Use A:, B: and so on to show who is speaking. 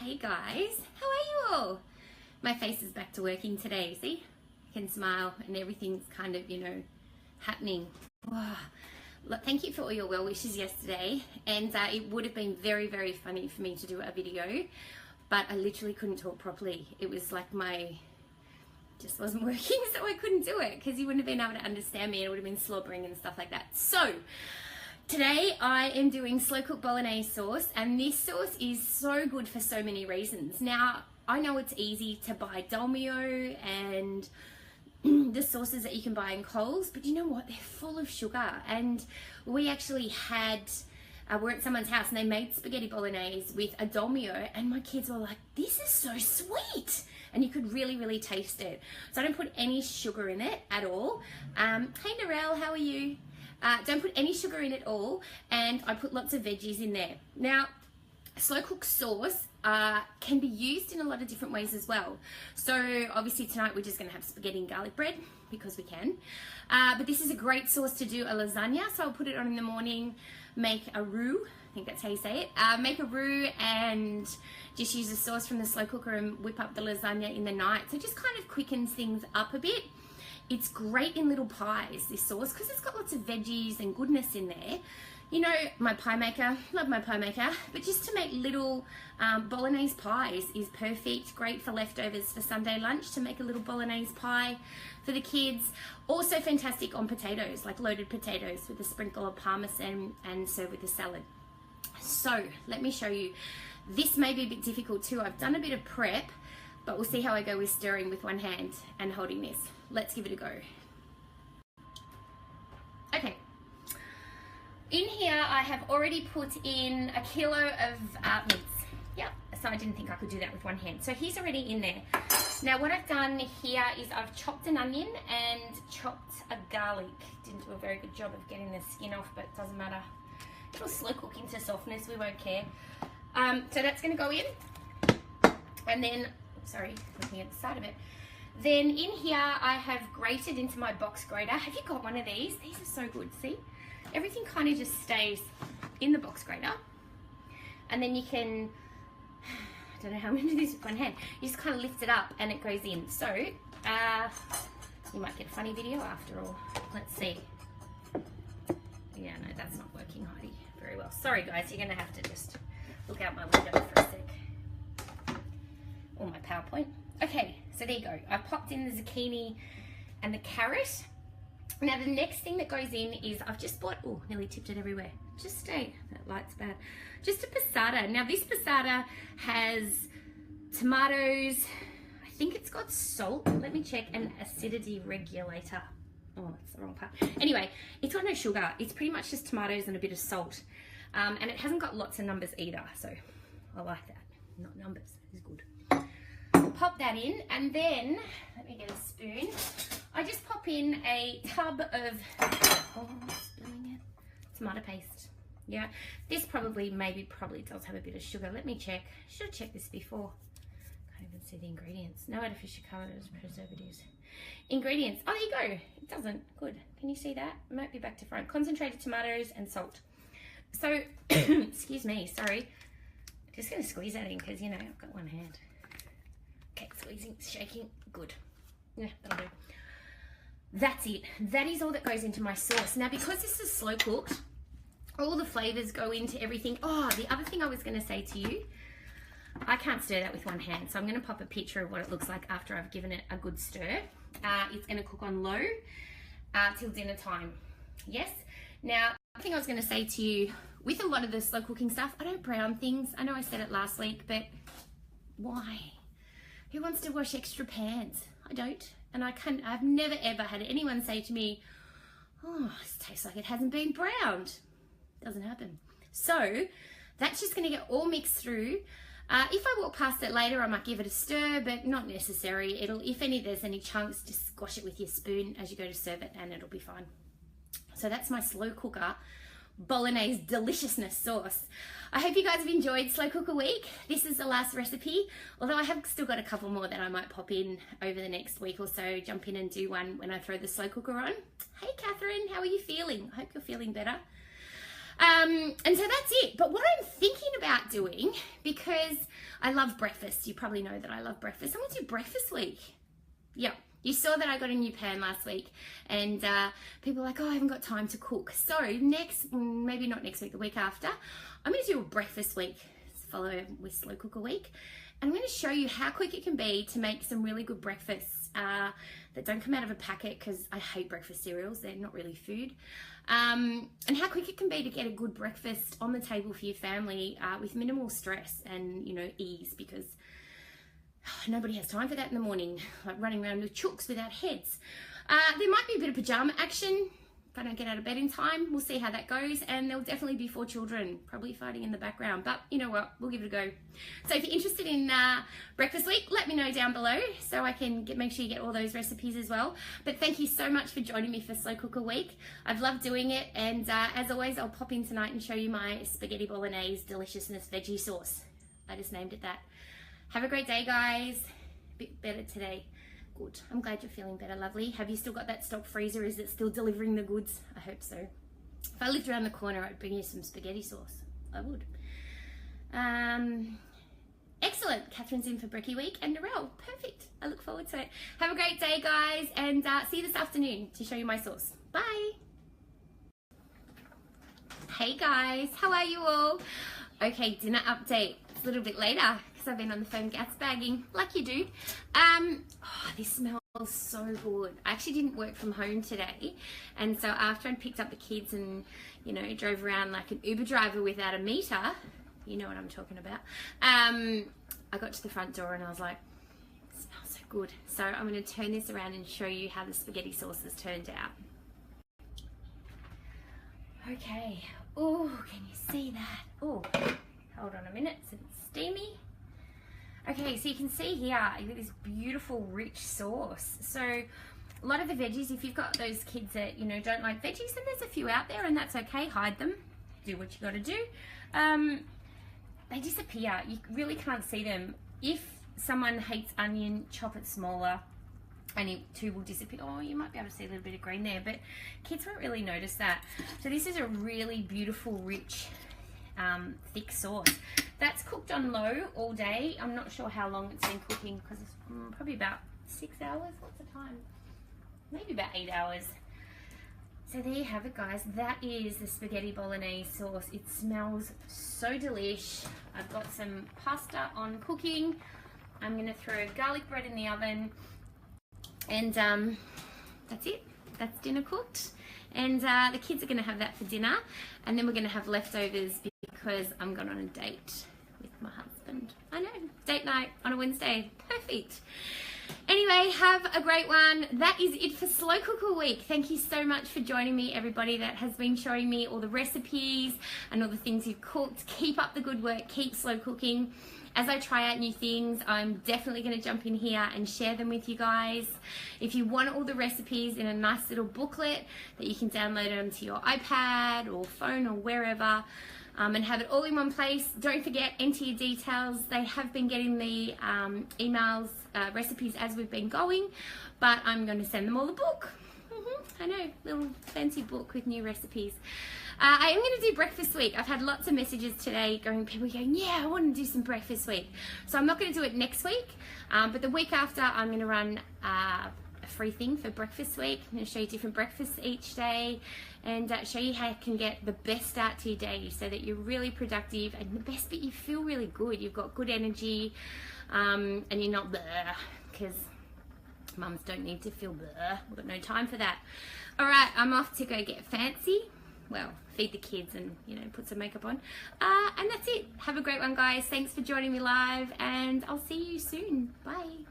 A: Hey guys, how are you all? My face is back to working today, see? I can smile and everything's kind of, happening. Oh, look, thank you for all your well wishes yesterday, and it would have been very, very funny for me to do a video, but I literally couldn't talk properly. It was like just wasn't working, so I couldn't do it because you wouldn't have been able to understand me and it would have been slobbering and stuff like that. So today I am doing slow cooked bolognese sauce, and this sauce is so good for so many reasons. Now, I know it's easy to buy dolmio and the sauces that you can buy in Cloves, but you know what? They're full of sugar. And we actually we're at someone's house and they made spaghetti bolognese with a dolmio, and my kids were like, this is so sweet. And you could really, really taste it. So I don't put any sugar in it at all. Hey Narelle, how are you? Don't put any sugar in at all, and I put lots of veggies in there. Now, slow cooked sauce can be used in a lot of different ways as well. So obviously tonight we're just going to have spaghetti and garlic bread because we can. But this is a great sauce to do a lasagna, so I'll put it on in the morning, make a roux, I think that's how you say it, make a roux and just use the sauce from the slow cooker and whip up the lasagna in the night. So it just kind of quickens things up a bit. It's great in little pies, this sauce, because it's got lots of veggies and goodness in there. You know, my pie maker, love my pie maker, but just to make little bolognese pies is perfect. Great for leftovers for Sunday lunch, to make a little bolognese pie for the kids. Also fantastic on potatoes, like loaded potatoes with a sprinkle of parmesan and serve with a salad. So let me show you. This may be a bit difficult too. I've done a bit of prep, but we'll see how I go with stirring with one hand and holding this. Let's give it a go. Okay. In here, I have already put in a kilo of mince. Yeah, so I didn't think I could do that with one hand. So he's already in there. Now what I've done here is I've chopped an onion and chopped a garlic. Didn't do a very good job of getting the skin off, but it doesn't matter. It'll slow cook into softness, we won't care. So that's gonna go in. And then, sorry, looking at the side of it. Then in here, I have grated into my box grater. Have you got one of these? These are so good, see? Everything kind of just stays in the box grater. And then you can, I don't know how I'm gonna do this with one hand. You just kind of lift it up and it goes in. So, you might get a funny video after all. Let's see. Yeah, no, that's not working, Heidi, very well. Sorry guys, you're gonna have to just look out my window for a sec. Or my PowerPoint. Okay, so there you go. I've popped in the zucchini and the carrot. Now the next thing that goes in is I've just bought, oh, nearly tipped it everywhere. Just that light's bad. Just a passata. Now this passata has tomatoes. I think it's got salt. Let me check. An acidity regulator. Oh, that's the wrong part. Anyway, it's got no sugar. It's pretty much just tomatoes and a bit of salt. And it hasn't got lots of numbers either. So I like that. Not numbers. It's good. Pop that in, and then let me get a spoon. I just pop in a tub of spilling it, tomato paste. Yeah, this probably does have a bit of sugar. Let me check. Should have checked this before. Can't even see the ingredients. No artificial colors, preservatives. Ingredients. Oh, there you go. It doesn't. Good. Can you see that? It might be back to front. Concentrated tomatoes and salt. So, excuse me. Sorry. Just gonna squeeze that in because I've got one hand. Okay, squeezing, shaking, good. Yeah, that'll do. That's it. That is all that goes into my sauce. Now, because this is slow cooked, all the flavors go into everything. Oh, the other thing I was going to say to you, I can't stir that with one hand, so I'm going to pop a picture of what it looks like after I've given it a good stir. It's going to cook on low till dinner time. Yes? Now, the thing I was going to say to you, with a lot of the slow cooking stuff, I don't brown things. I know I said it last week, but why? Who wants to wash extra pans? I don't. And I've never ever had anyone say to me, oh, this tastes like it hasn't been browned. Doesn't happen. So that's just going to get all mixed through. If I walk past it later, I might give it a stir, but not necessary. If there's any chunks, just squash it with your spoon as you go to serve it and it'll be fine. So that's my slow cooker bolognese deliciousness sauce. I hope you guys have enjoyed Slow Cooker Week. This is the last recipe, although I have still got a couple more that I might pop in over the next week or so. Jump in and do one when I throw the slow cooker on. Hey Catherine, how are you feeling? I hope you're feeling better. And so that's it. But what I'm thinking about doing, because I love breakfast, you probably know that I love breakfast, I'm going to do breakfast week. Yep. You saw that I got a new pan last week, and people were like, oh, I haven't got time to cook. So maybe not next week, the week after, I'm going to do a breakfast week, follow with slow cooker week. And I'm going to show you how quick it can be to make some really good breakfasts that don't come out of a packet, because I hate breakfast cereals. They're not really food. And how quick it can be to get a good breakfast on the table for your family with minimal stress and, you know, ease, because nobody has time for that in the morning, like running around with chooks without heads. There might be a bit of pajama action if I don't get out of bed in time. We'll see how that goes, and there'll definitely be 4 children probably fighting in the background, but you know what, we'll give it a go. So if you're interested in breakfast week, let me know down below so I can make sure you get all those recipes as well. But thank you so much for joining me for Slow Cooker Week. I've loved doing it, and as always, I'll pop in tonight and show you my spaghetti bolognese deliciousness veggie sauce. I just named it that. Have a great day, guys. A bit better today. Good. I'm glad you're feeling better, lovely. Have you still got that stock freezer? Is it still delivering the goods? I hope so. If I lived around the corner, I'd bring you some spaghetti sauce. I would. Excellent. Catherine's in for Brekkie Week, and Narelle. Perfect. I look forward to it. Have a great day, guys, and see you this afternoon to show you my sauce. Bye. Hey, guys. How are you all? Okay, dinner update. It's a little bit later, I've been on the phone gas bagging like you do. Oh, this smells so good. I actually didn't work from home today, and so after I picked up the kids and, you know, drove around like an Uber driver without a meter, you know what I'm talking about, I got to the front door and I was like, it smells so good. So I'm going to turn this around and show you how the spaghetti sauce has turned out. Okay. Oh, can you see that? Oh, hold on a minute, it's steamy. Okay, so you can see here, you get this beautiful, rich sauce. So a lot of the veggies, if you've got those kids that, you know, don't like veggies, then there's a few out there, and that's okay. Hide them. Do what you got to do. They disappear. You really can't see them. If someone hates onion, chop it smaller, and it too will disappear. Oh, you might be able to see a little bit of green there, but kids won't really notice that. So this is a really beautiful, rich, thick sauce that's cooked on low all day. I'm not sure how long it's been cooking, because it's probably about 6 hours. What's the time? Maybe about 8 hours. So there you have it, guys. That is the spaghetti bolognese sauce. It smells so delish. I've got some pasta on cooking. I'm going to throw garlic bread in the oven, and that's it. That's dinner cooked, and the kids are going to have that for dinner, and then we're going to have leftovers because I'm going on a date with my husband. I know, date night on a Wednesday. Perfect. Anyway, have a great one. That is it for Slow Cooker Week. Thank you so much for joining me, everybody that has been showing me all the recipes and all the things you've cooked. Keep up the good work. Keep slow cooking. As I try out new things, I'm definitely going to jump in here and share them with you guys. If you want all the recipes in a nice little booklet that you can download onto your iPad or phone or wherever, and have it all in one place, don't forget, enter your details. They have been getting the emails, recipes as we've been going, but I'm going to send them all a book. I know, little fancy book with new recipes. I am going to do breakfast week. I've had lots of messages today people going, yeah, I want to do some breakfast week. So I'm not going to do it next week, but the week after I'm going to run a free thing for breakfast week. I'm going to show you different breakfasts each day, and show you how you can get the best start to your day so that you're really productive, and the best bit, you feel really good. You've got good energy, and you're not bleh, because mums don't need to feel bleh. We've got no time for that. All right, I'm off to go get fancy. Well, feed the kids and, you know, put some makeup on. And that's it. Have a great one, guys. Thanks for joining me live, and I'll see you soon. Bye.